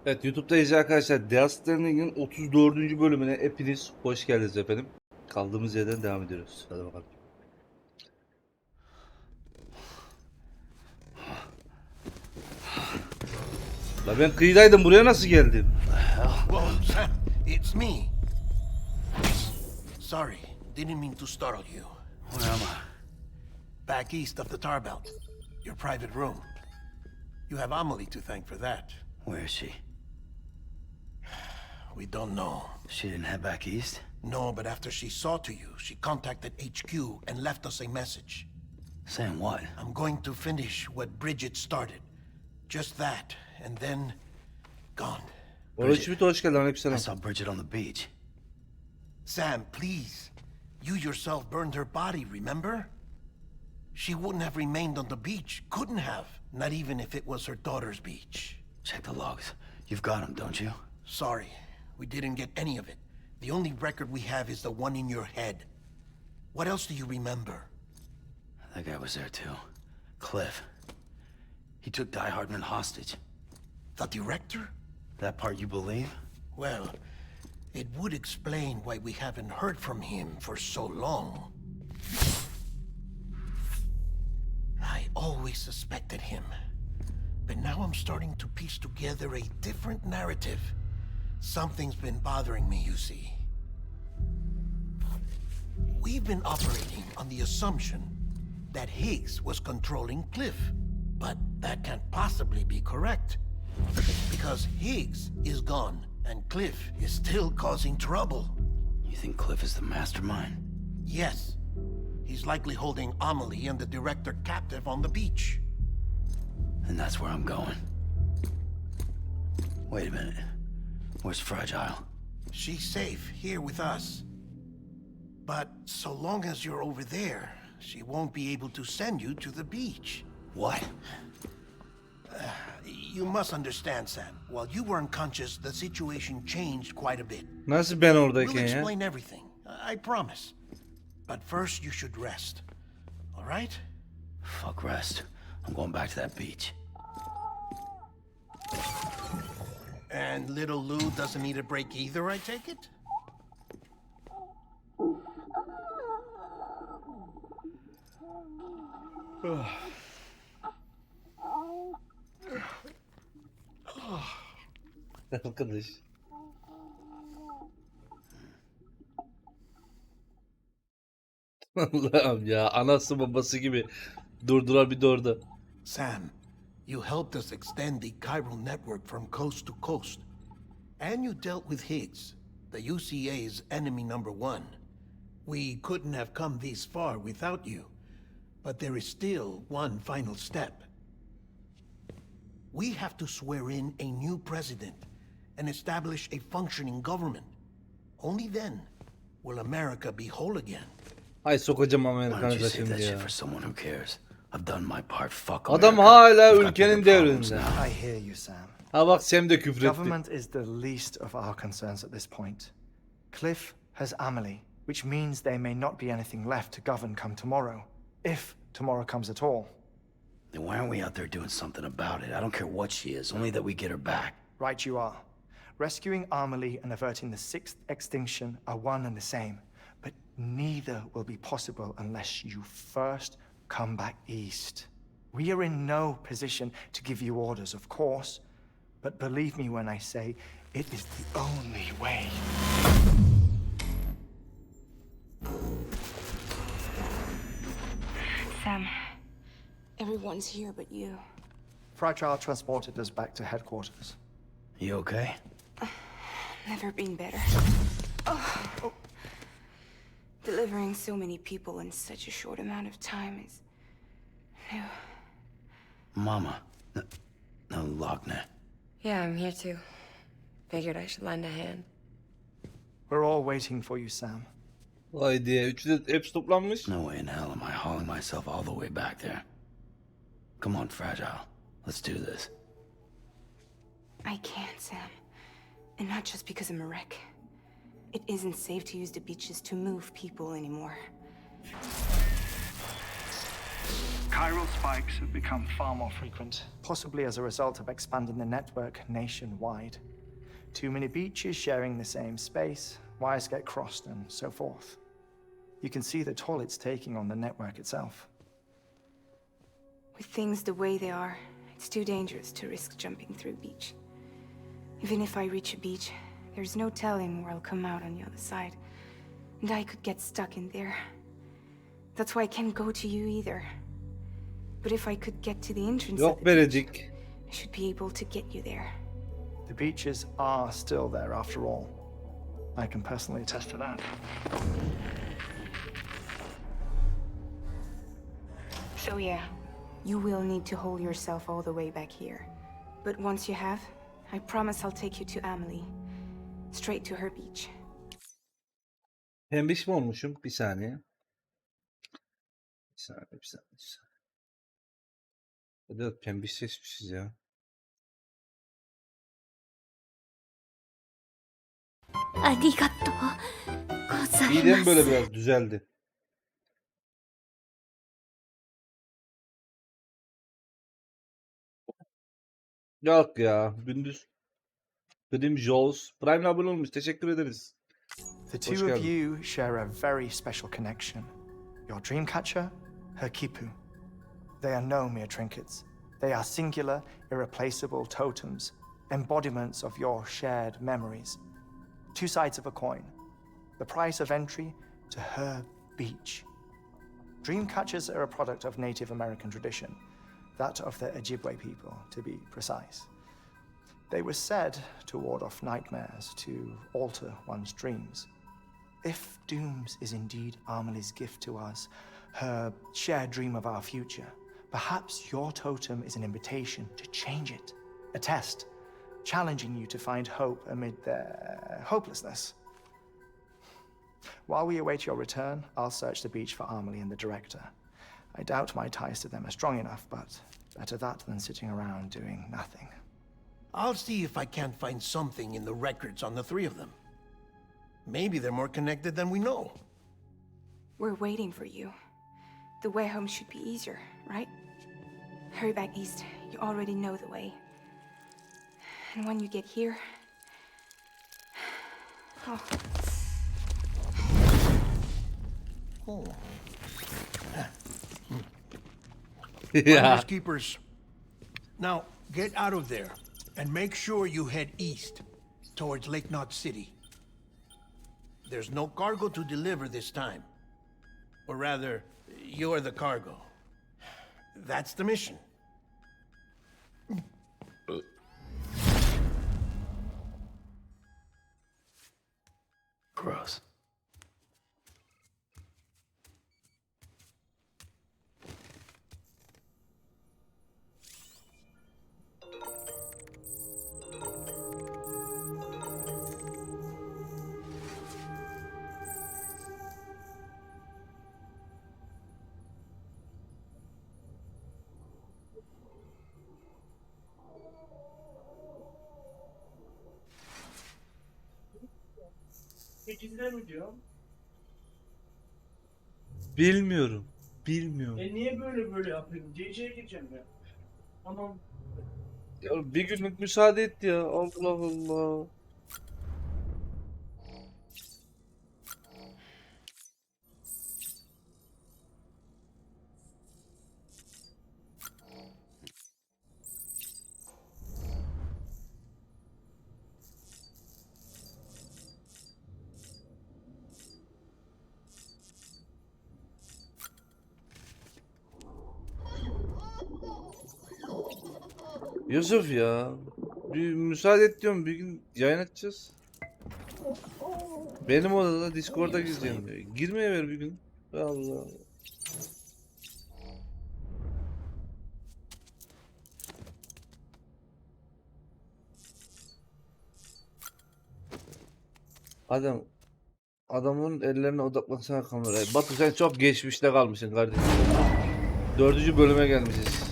Evet, YouTube'dayız arkadaşlar. STRANDING'in 34. bölümüne hepiniz hoş geldiniz efendim. Kaldığımız yerden devam ediyoruz. Hadi bakalım. La ben kıyıdaydım, buraya nasıl geldim? Whoa, Sam, it's me. Sorry, didn't mean to startle you. Where am I? Back east of the tar belt. Your private room. You have Amelie to thank for that. Where is she? We don't know. She didn't head back east? No, but after she saw to you, she contacted HQ and left us a message. Saying what? I'm going to finish what Bridget started. Just that, and then gone. Orası hoş geldin. I Aleykümselam. saw Bridget on the beach. Sam, please. You yourself burned her body, remember? She wouldn't have remained on the beach. Couldn't have. Not even if it was her daughter's beach. Check the logs. You've got them, don't you? Sorry, we didn't get any of it. The only record we have is the one in your head. What else do you remember? That guy was there too. Cliff. He took Die Hardman hostage. The director? That part you believe? Well, it would explain why we haven't heard from him for so long. I always suspected him. But now I'm starting to piece together a different narrative. Something's been bothering me, you see. We've been operating on the assumption that Higgs was controlling Cliff. But that can't possibly be correct. Because Higgs is gone, and Cliff is still causing trouble. You think Cliff is the mastermind? Yes. He's likely holding Amelie and the director captive on the beach. And that's where I'm going. Wait a minute. Where's Fragile? She's safe here with us. But so long as you're over there, she won't be able to send you to the beach. What? You must understand, Sam. While you were unconscious, the situation changed quite a bit. Nasıl ben We'll oradayken ya? explain everything. I promise. But first, you should rest. All right? Fuck rest. I'm going back to that beach. And little Lou doesn't need a break either, I take it? Arkadaş. Allah'ım ya, anası babası gibi durdular bir de orada. Sam, you helped us extend the chiral network from coast to coast. And you dealt with Higgs, the UCA's enemy number one. We couldn't have come this far without you. But there is still one final step. We have to swear in a new president and establish a functioning government. Only then will America be whole again. Ay sokacağım Why don't Amerikan'ı you da save şimdi that shit ya. for someone who cares? I've done my part. Fuck Adam America. hala We've got ülkenin bigger problems devrinde. now. I hear you, Sam. Ha bak Sam de küfür etti. Government is the least of our concerns at this point. Cliff has Amelie, which means there may not be anything left to govern come tomorrow, if tomorrow comes at all. Then why aren't we out there doing something about it? I don't care what she is, only that we get her back. Right you are. Rescuing Amelie and averting the sixth extinction are one and the same, but neither will be possible unless you first come back east. We are in no position to give you orders, of course, but believe me when I say it is the only way. Sam, everyone's here but you. Fragile transported us back to headquarters. You okay? Never been better. Oh. Delivering so many people in such a short amount of time is new. Mama. No, Lochner. Yeah, I'm here too. Figured I should lend a hand. We're all waiting for you, Sam. Vay diye. Üçü de hepsi toplanmış. No way in hell am I hauling myself all the way back there. Come on, Fragile. Let's do this. I can't, Sam. And not just because I'm a wreck. It isn't safe to use the beaches to move people anymore. chiral spikes have become far more frequent, possibly as a result of expanding the network nationwide. Too many beaches sharing the same space, wires get crossed, and so forth. You can see the toll it's taking on the network itself. With things the way they are, it's too dangerous to risk jumping through a beach. Even if I reach a beach, there's no telling where I'll come out on the other side. And I could get stuck in there. That's why I can't go to you either. But if I could get to the entrance of Yok the beach, verecek. I should be able to get you there. The beaches are still there after all. I can personally attest to that. So yeah, you will need to hold yourself all the way back here. But once you have, I promise I'll take you to Amelie. Straight to her beach. Pembiş mi olmuşum? Bir saniye. Bir saniye. Evet, pembiş seçmişiz ya. İyi değil mi böyle biraz düzeldi. Yok ya. Gündüz. Grim Jones. Prime'le abone olmuş. Teşekkür ederiz. The Hoş two of geldin. you share a very special connection. Your dream catcher, her kipu. They are no mere trinkets. They are singular, irreplaceable totems, embodiments of your shared memories. Two sides of a coin. The price of entry to her beach. Dream catchers are a product of Native American tradition, that of the Ojibwe people, to be precise. They were said to ward off nightmares, to alter one's dreams. If Dooms is indeed Amelie's gift to us, her shared dream of our future, perhaps your totem is an invitation to change it. A test, challenging you to find hope amid their hopelessness. While we await your return, I'll search the beach for Amelie and the director. I doubt my ties to them are strong enough, but better that than sitting around doing nothing. I'll see if I can't find something in the records on the three of them. Maybe they're more connected than we know. We're waiting for you. The way home should be easier, right? Hurry back east. You already know the way. And when you get here... Oh, Oh. Ya. Finders keepers. Now, get out of there and make sure you head east towards Lake Knot City. There's no cargo to deliver this time. Or rather, you're the cargo. That's the mission. Gross. Bilmiyorum. Niye böyle yapıyorsun? CC'ye gireceğim ya. Tamam. Ya bir günlük müsaade et ya. Allah Allah. Yusuf ya. Bir müsaade et diyorum, bir gün yayın açacağız. Benim odada Discord'a gireceğim diyor. Girmeye ver bir gün. Allah. Adamın ellerine odaklansana kameraya. Batu sen çok geçmişte kalmışsın kardeşim. 4. bölüme gelmişiz.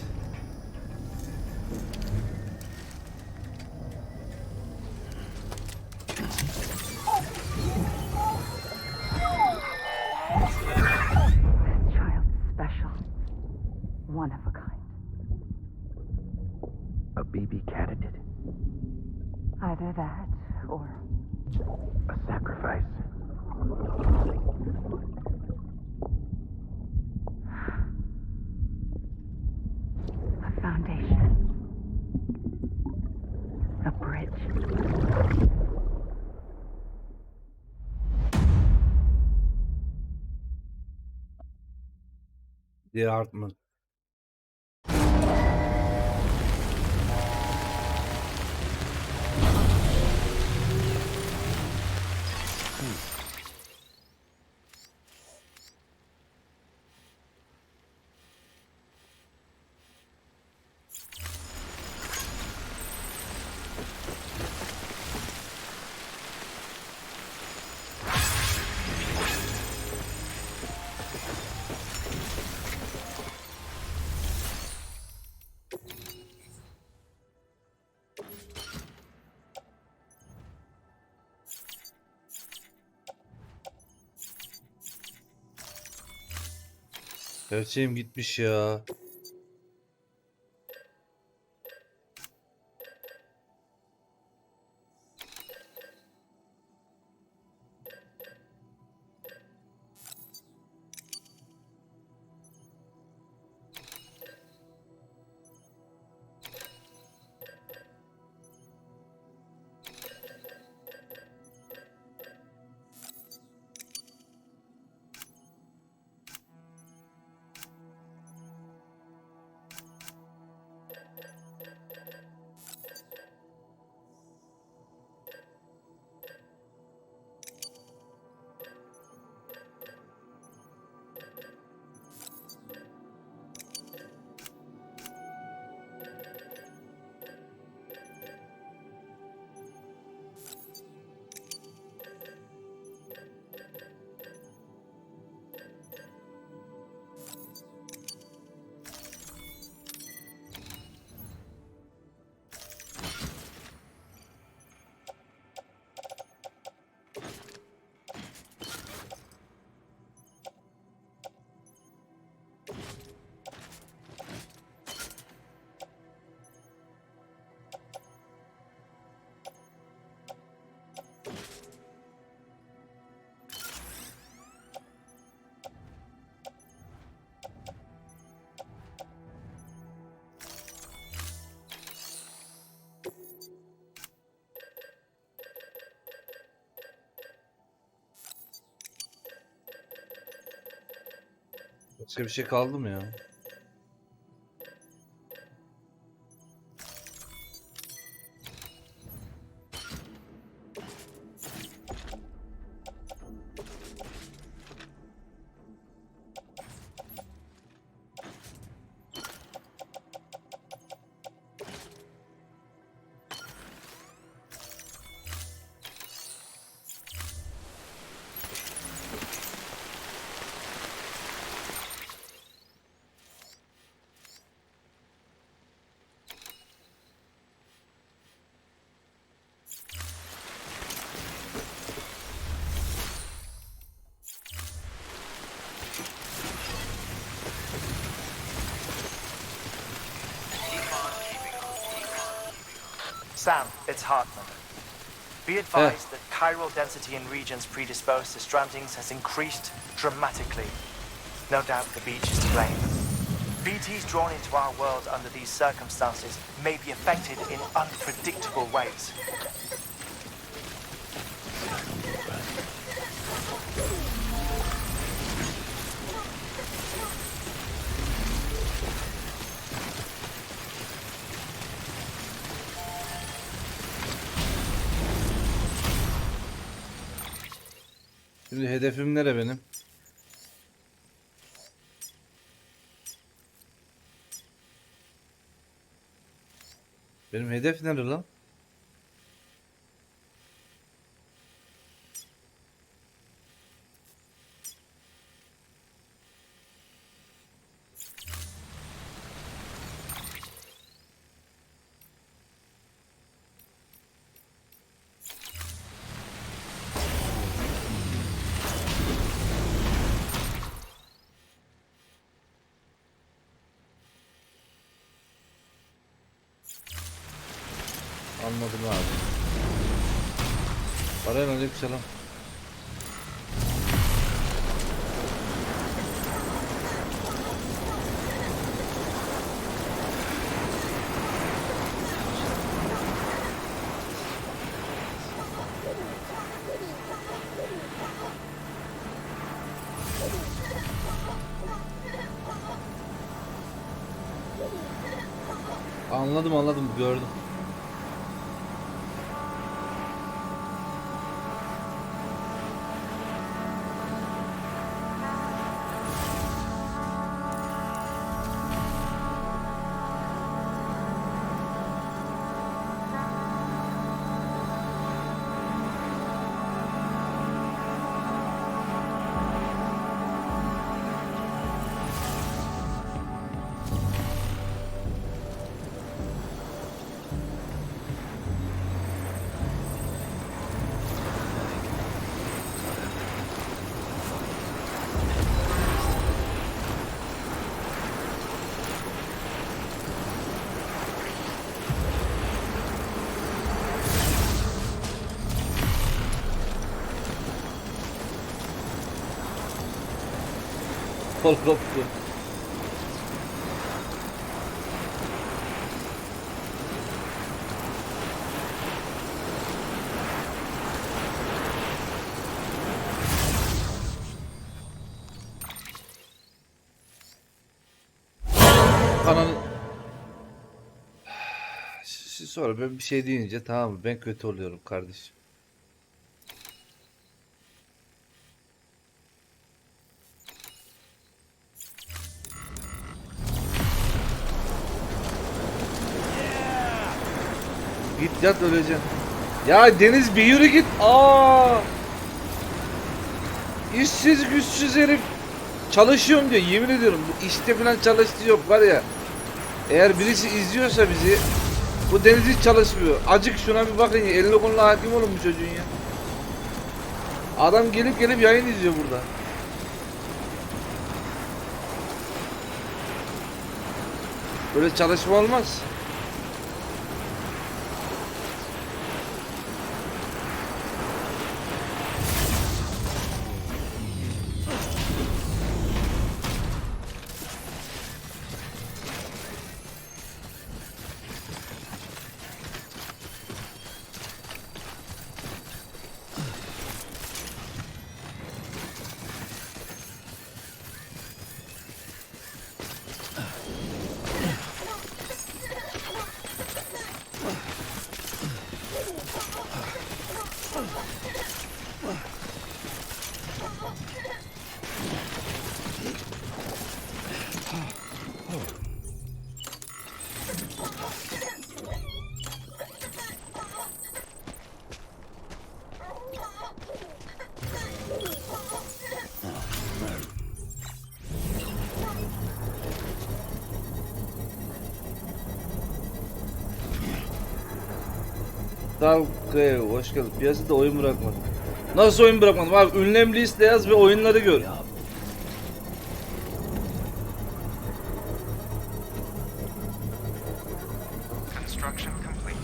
Either that or A sacrifice. a foundation. A bridge. Diğer artma. Her şeyim gitmiş ya. Başka bir şey kaldı mı ya? Sam, it's Hartman. Be advised that chiral density in regions predisposed to strandings has increased dramatically. No doubt the beach is to blame. BTs drawn into our world under these circumstances may be affected in unpredictable ways. Şimdi hedefim nere benim? Benim hedef nere lan? Anladım abi. Aleykümselam. Anladım gördüm. Kol koptu. Kanal. Sonra ben bir şey deyince tamam mı? Ben kötü oluyorum kardeşim. Git yat öleceksin. Ya Deniz bir yürü git. İşsiz güçsüz herif. Çalışıyorum diyor. Yemin ediyorum bu işte falan çalıştığı yok var ya. Eğer birisi izliyorsa bizi, bu Deniz hiç çalışmıyor. Acık şuna bir bakın ya. Eline koluna hakim olun bu çocuğun ya. Adam gelip yayın izliyor burada. Böyle çalışma olmaz. Dalkaya hoş geldin. Piyasada oyun bırakmadım. Nasıl oyun bırakmadım abi? Ünlem liste yaz ve oyunları gör. Construction complete.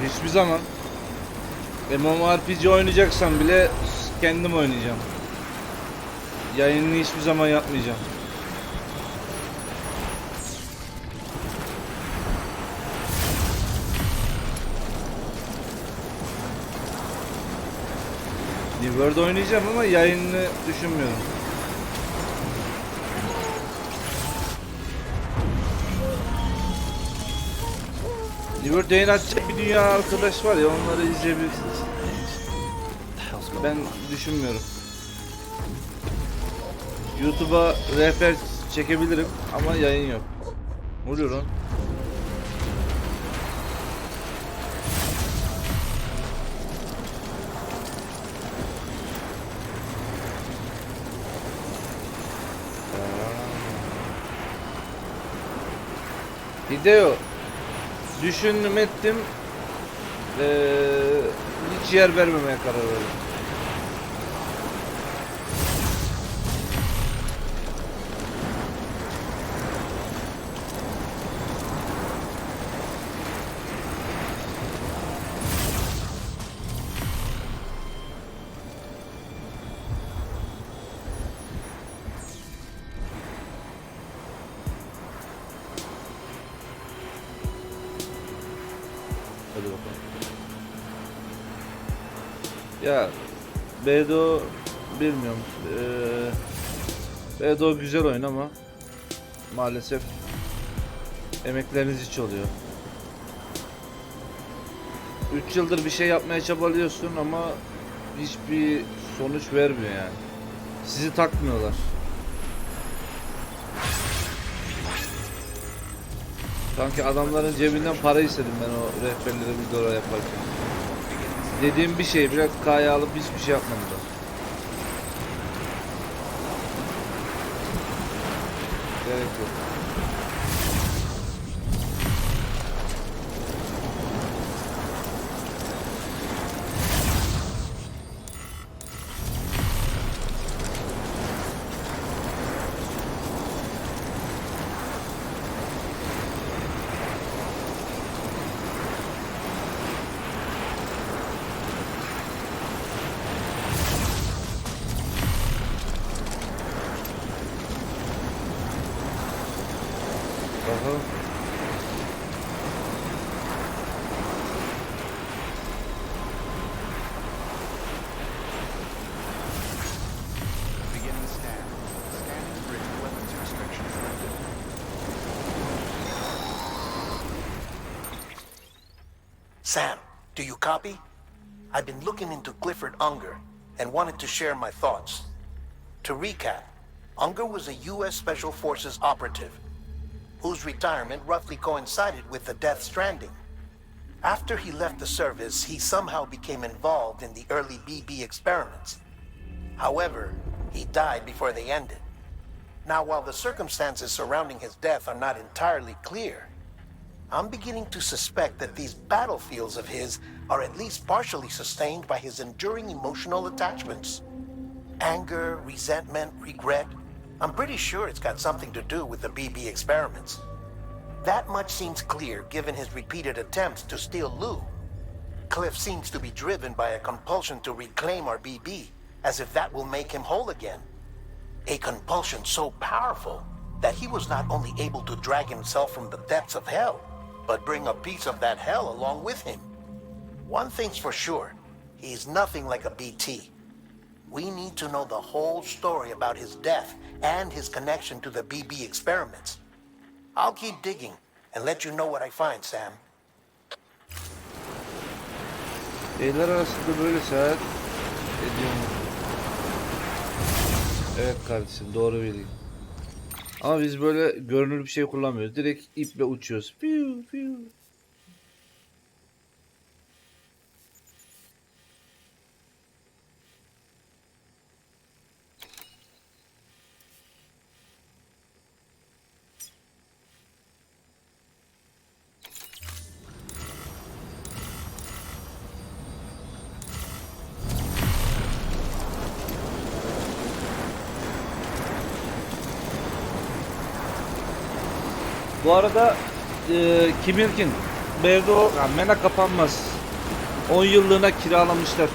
Hiçbir zaman MMORPG oynayacaksan bile kendim oynayacağım. Yayını hiçbir zaman yapmayacağım. New World oynayacağım ama yayını düşünmüyorum. New World yayın açacak bir dünya arkadaş var ya, onları izleyebilirsiniz. Ben düşünmüyorum. YouTube'a rehber çekebilirim ama yayın yok. Ne oluyor lan? Video düşündüm ettim, hiç yer vermemeye karar verdim. Ya Bedo bilmiyorum. Bedo güzel oyun ama maalesef emekleriniz hiç oluyor. 3 yıldır bir şey yapmaya çabalıyorsun ama hiçbir sonuç vermiyor yani. Sizi takmıyorlar. Sanki adamların cebinden para istedim ben o rehberleri videolar yaparken. Dediğim bir şey biraz kaya alıp hiçbir şey yapmadılar. Gerek yok. Bakalım. Beginning scan. Scanning bridge weapons restrictions lifted. Sam, do you copy? I've been looking into Clifford Unger and wanted to share my thoughts. To recap, Unger was a U.S. Special Forces operative whose retirement roughly coincided with the Death Stranding. After he left the service, he somehow became involved in the early BB experiments. However, he died before they ended. Now, while the circumstances surrounding his death are not entirely clear, I'm beginning to suspect that these battlefields of his are at least partially sustained by his enduring emotional attachments. Anger, resentment, regret. I'm pretty sure it's got something to do with the BB experiments. That much seems clear given his repeated attempts to steal Lou. Cliff seems to be driven by a compulsion to reclaim our BB, as if that will make him whole again. A compulsion so powerful that he was not only able to drag himself from the depths of hell, but bring a piece of that hell along with him. One thing's for sure, he's nothing like a BT. We need to know the whole story about his death and his connection to the BB experiments. I'll keep digging and let you know what I find, Sam. Eller arasında böyle seyahat ediyorum. Evet kardeşim, doğru bilgi. Ama biz böyle görünür bir şey kullanmıyoruz. Direkt iple uçuyoruz. Fiu fiu. Bu arada Kimirkin Berdo Mena kapanmaz. 10 yıllığına kiralamışlar.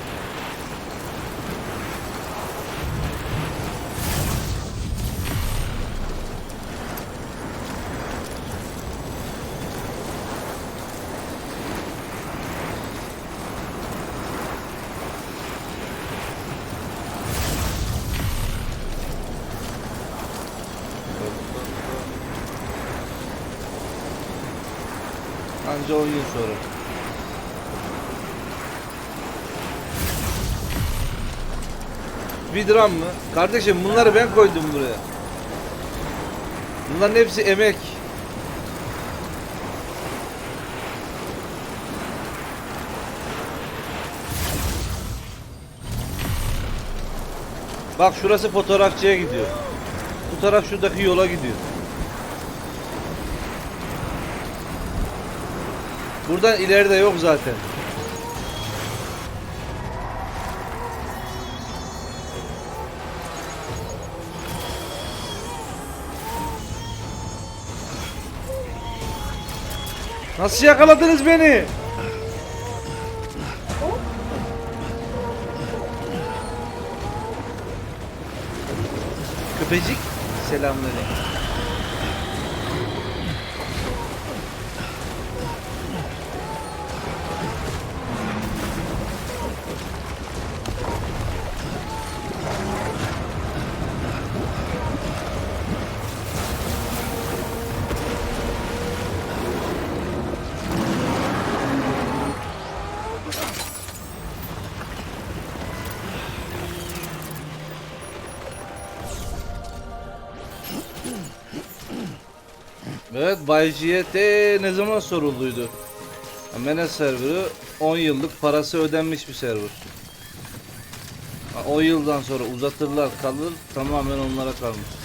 Anca 10 yıl sonra. Bir dram mı? Kardeşim bunları ben koydum buraya. Bunların hepsi emek. Bak şurası fotoğrafçıya gidiyor. Bu taraf şuradaki yola gidiyor. Buradan ileride yok zaten. Nasıl yakaladınız beni? Köpecik selamünaleyküm. Evet, Bay JT ne zaman sorulduydu? Menes serverı 10 yıllık parası ödenmiş bir server. 10 yıldan sonra uzatırlar kalır, tamamen onlara kalmış.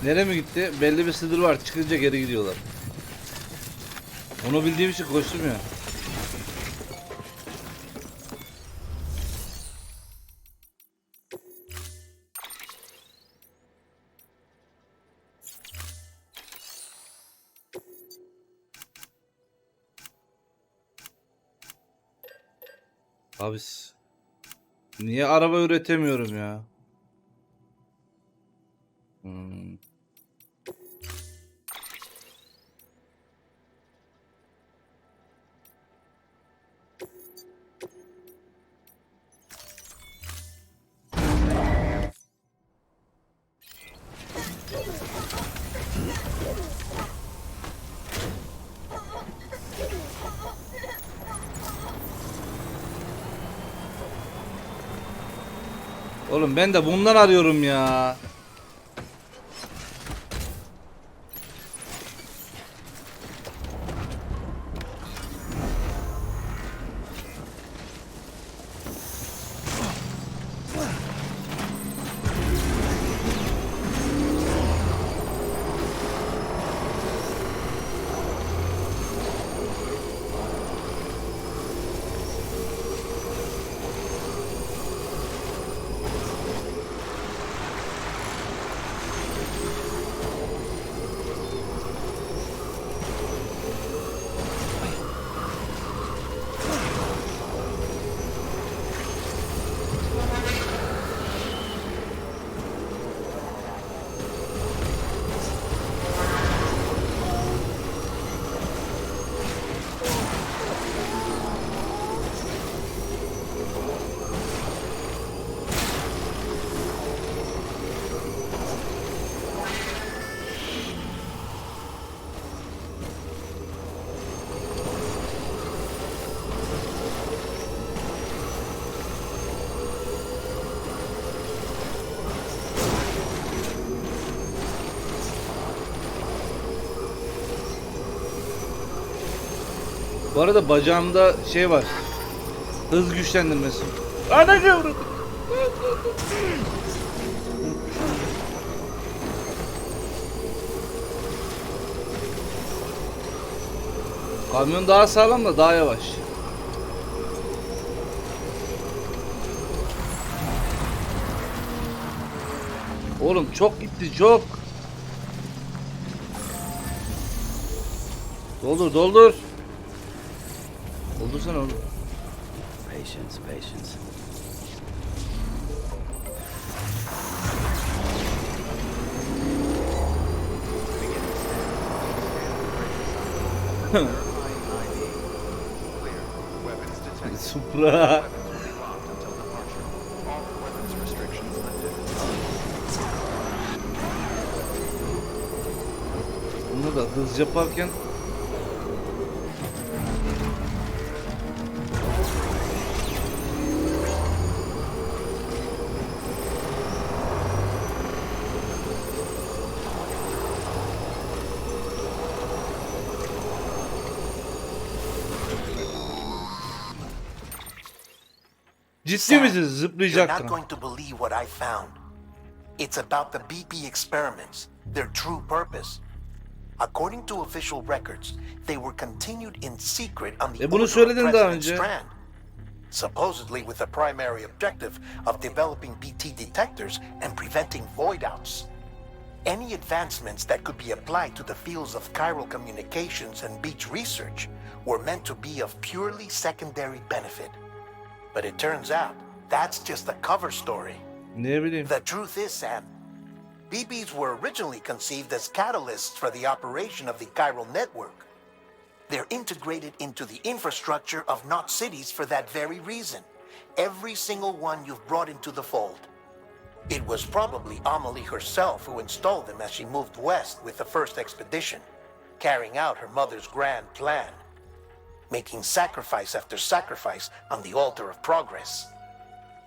Nereye mi gitti? Belli bir sınır var. Çıkınca geri gidiyorlar. Onu bildiğim için koştum ya. Abi niye araba üretemiyorum ya? Oğlum ben de bundan arıyorum ya. Bu arada bacağımda şey var. Hız güçlendirmesi. Ana kavradım. Kamyon daha sağlam da daha yavaş. Oğlum çok gitti, çok. Doldur, doldur. Doldursana oğlum. Patience, patience. Supra. Bunu da hız yaparken ciddi misiniz? You're Zıplayacaktım. not going to believe what I found. It's about the BP experiments, their true purpose. According to official records, they were continued in secret on the Bunu order of söyledin daha President önce. Strand, supposedly with the primary objective of developing BT detectors and preventing void outs. Any advancements that could be applied to the fields of chiral communications and beach research were meant to be of purely secondary benefit. But it turns out, that's just a cover story. Ne bileyim. The truth is, Sam, BBs were originally conceived as catalysts for the operation of the chiral network. They're integrated into the infrastructure of not cities for that very reason. Every single one you've brought into the fold. It was probably Amelie herself who installed them as she moved west with the first expedition, carrying out her mother's grand plan, making sacrifice after sacrifice on the altar of progress.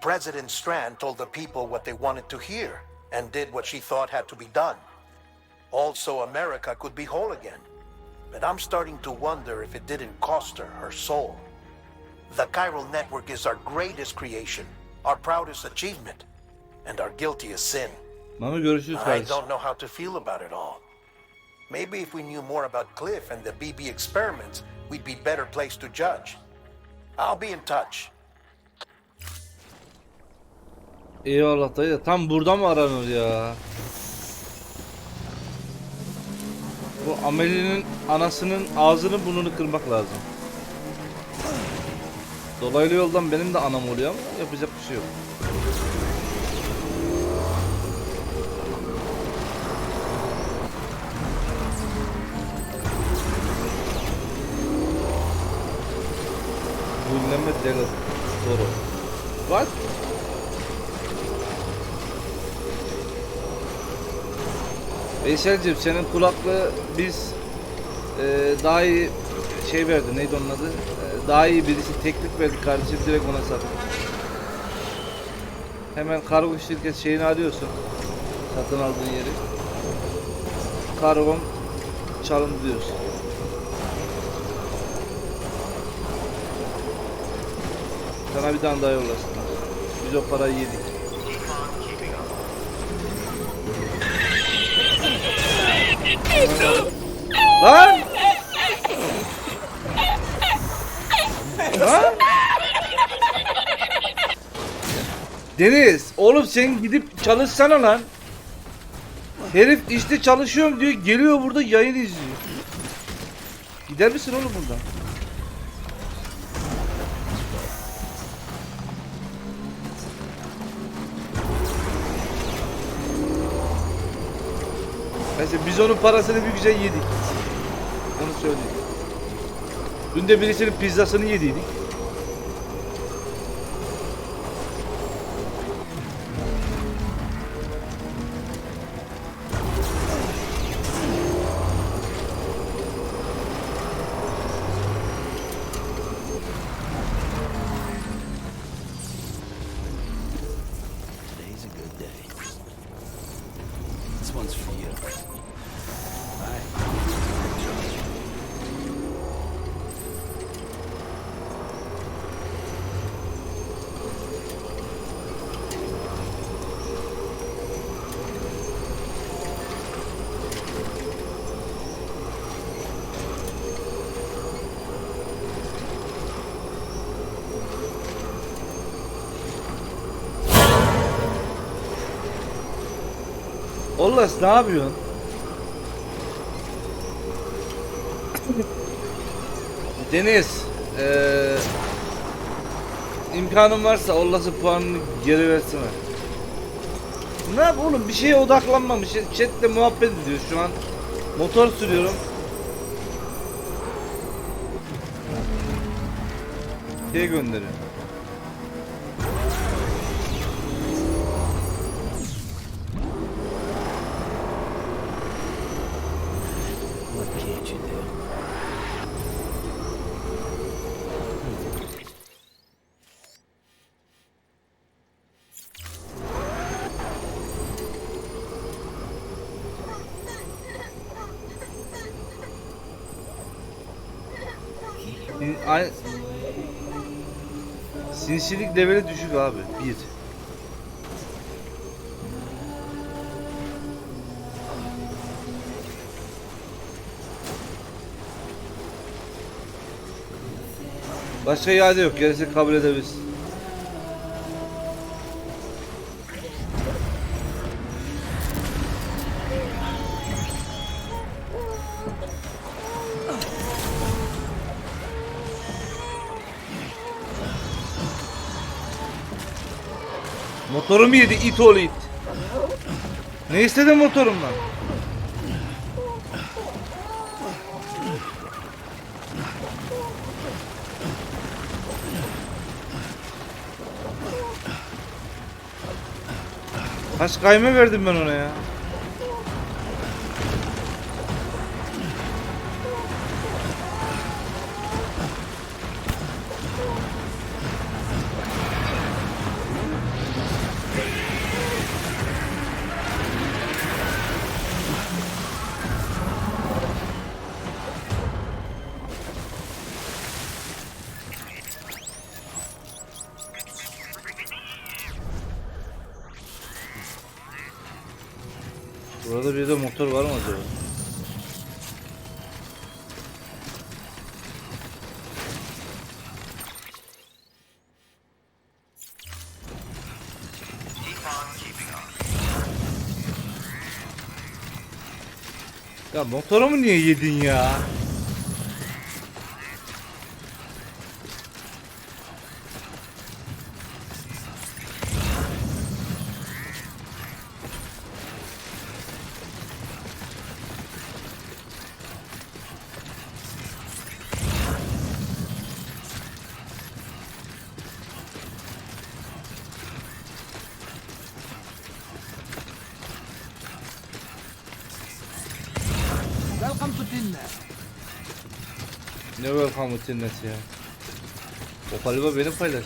President Strand told the people what they wanted to hear and did what she thought had to be done. Also, America could be whole again. But I'm starting to wonder if it didn't cost her her soul. The chiral network is our greatest creation, our proudest achievement, and our guiltiest sin. Mami görüşürüz I kardeşim. don't know how to feel about it all. Maybe if we knew more about Cliff and the BB experiments, we'd be better placed to judge. I'll be in touch. Eyvallah dayı da tam burada mı aranır ya? Bu Amelie'nin anasının ağzını burnunu kırmak lazım. Dolaylı yoldan benim de anam oluyor ama yapacak bir şey yok. Bulleme deli. Doğru. What? Veysel'cim senin kulaklığı biz daha iyi şey verdi, neydi onun adı? Daha iyi birisi teklif verdi kardeşim, direkt ona sat. Hemen kargo şirket şeyini arıyorsun, satın aldığın yeri. Kargon çalındı diyorsun. Sana bir tane daha yollasınlar. Biz o parayı yedik. Lan! Lan! Deniz, oğlum sen gidip çalışsana lan. Herif işte çalışıyorum diyor, geliyor burada yayın izliyor. Gider misin oğlum buradan? Mesela biz onun parasını bir güzel yedik. Onu söyleyeyim. Dün de birisinin pizzasını yediydik. Today's a good day. This one's for you. Ollas ne yapıyorsun? Deniz, imkanın varsa Ollas'ın puanını geri versene. Ne yap oğlum, bir şeye odaklanmamış. Chat'te muhabbet ediyor şu an. Motor sürüyorum. Şey gönderiyor. What can't you do? Sinsilik leveli düşük abi. 1. Başka iade yok. Gerisi kabul edebiliriz. Motorumu yedi it oğlu it. Ne istedin motorumdan? Kaç kayme verdim ben ona ya. Burada bir de motor var mı acaba? Ya motorumu niye yedin ya? Welcome to dinner. Ne welcome cennet ya. O galiba benim paylaş.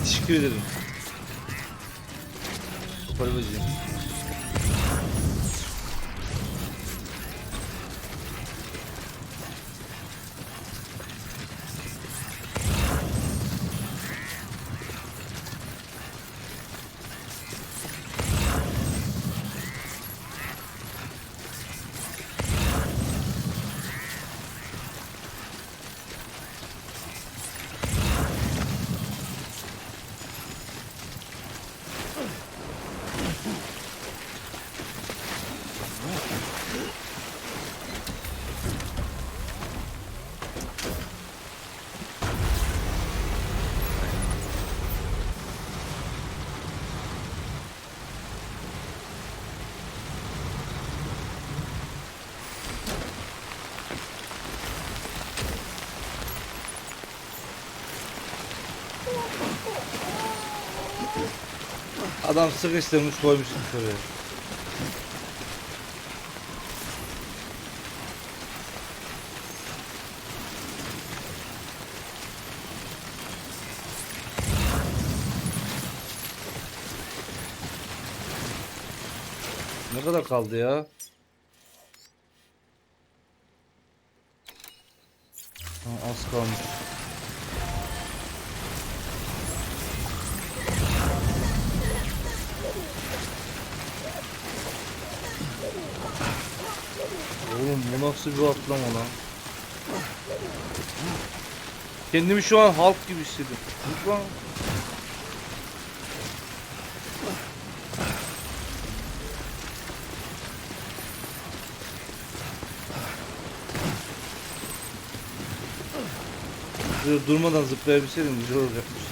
Teşekkür ederim. O galibacığım. Adam sıkıştırmış koymuş oraya. Ne kadar kaldı ya? Ha, az kalmış. Oğlum bu nasıl bir atlama lan? Kendimi şu an Hulk gibi hissediyorum. Lütfen. Şöyle durmadan zıplayabilseydim güzel olacakmış.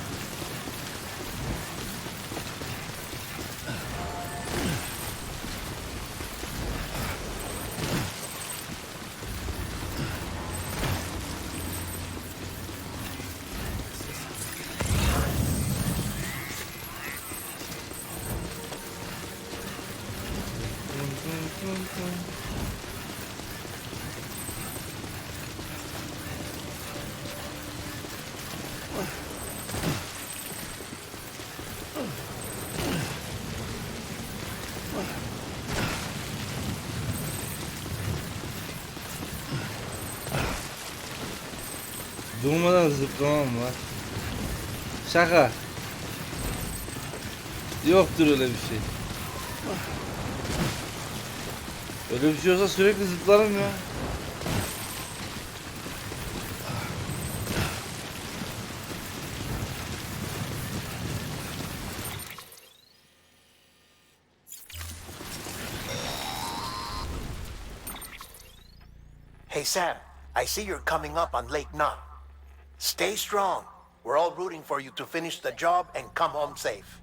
Durmadan zıplamam var. Şaka. Yoktur öyle bir şey. Öyle bir şey olsa sürekli zıplarım ya. Hey Sam, I see you're coming up on Lake None. Stay strong. We're all rooting for you to finish the job and come home safe.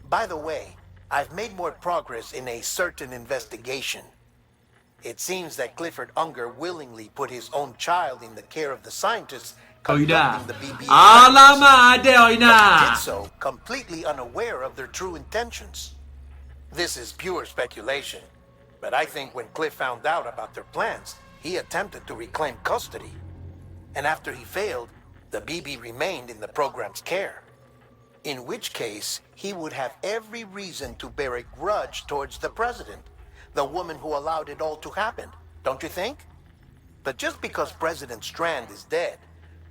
By the way, I've made more progress in a certain investigation. It seems that Clifford Unger willingly put his own child in the care of the scientists conducting the BBA. Ağlama hadi But he oyna. did so completely unaware of their true intentions. This is pure speculation, but I think when Cliff found out about their plans, he attempted to reclaim custody. And after he failed, the BB remained in the program's care. In which case, he would have every reason to bear a grudge towards the president, the woman who allowed it all to happen, don't you think? But just because President Strand is dead,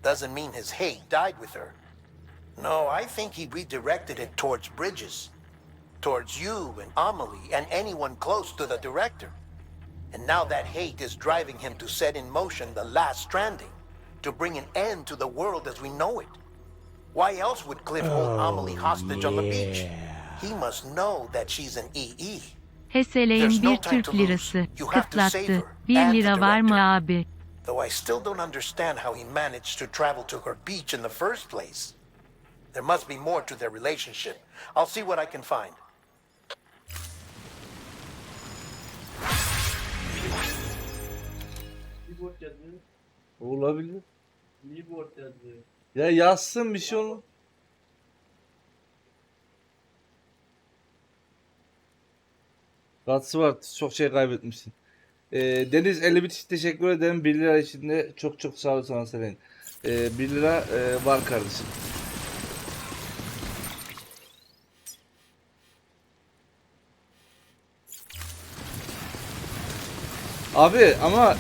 doesn't mean his hate died with her. No, I think he redirected it towards Bridges, towards you and Amelie and anyone close to the director. And now that hate is driving him to set in motion the last stranding, to bring an end to the world as we know it. Why else would Cliff hold Amelie hostage on the beach? He must know that she's an EE. Heseleyin bir Türk lirası. Kıtlattı. 1 lira var mı abi? Though I still don't understand how he managed to travel to her beach in the first place. There must be more to their relationship. I'll see what I can find. Keyboard yazıyor. Olabilir. Keyboard yazıyor. Ya yazsın bir şey onu. Gatsı var. Çok şey kaybetmişsin. Deniz 51 için teşekkür ederim. 1 lira için de çok çok sağ ol sana Selen. 1 lira var kardeşim. Abi ama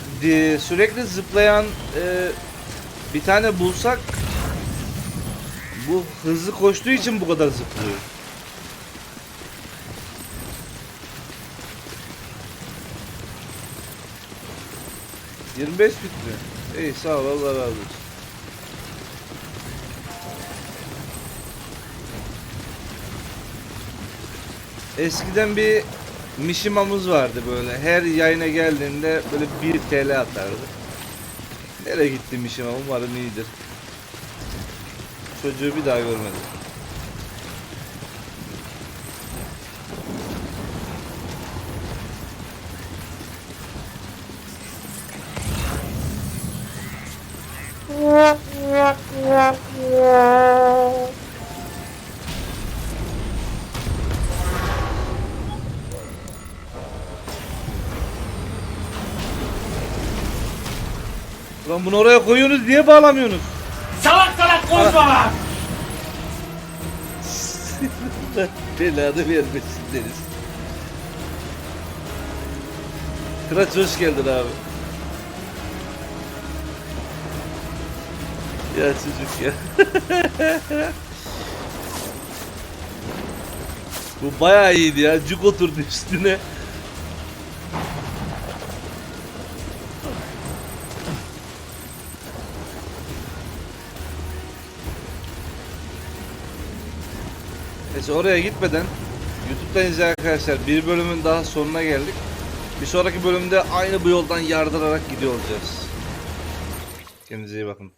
sürekli zıplayan bir tane bulsak, bu hızlı koştuğu için bu kadar zıplıyor. ...25 bit mi? İyi sağ ol, Allah razı olsun. Eskiden bir mişimamız vardı böyle. Her yayına geldiğinde böyle 1 TL atardı. Nereye gitti mişima? Umarım iyidir. Çocuğu bir daha görmedim. Lan bunu oraya koyuyorsunuz, niye bağlamıyorsunuz? Salak salak konuşma! Belanı vermesin Deniz. Kıraç hoş geldin abi. Ya çocuk ya. Bu bayağı iyiydi ya. Cuk oturdu üstüne. Neyse oraya gitmeden YouTube'dan izleyen arkadaşlar, bir bölümün daha sonuna geldik. Bir sonraki bölümde aynı bu yoldan yardırarak gidiyor olacağız. Kendinize iyi bakın.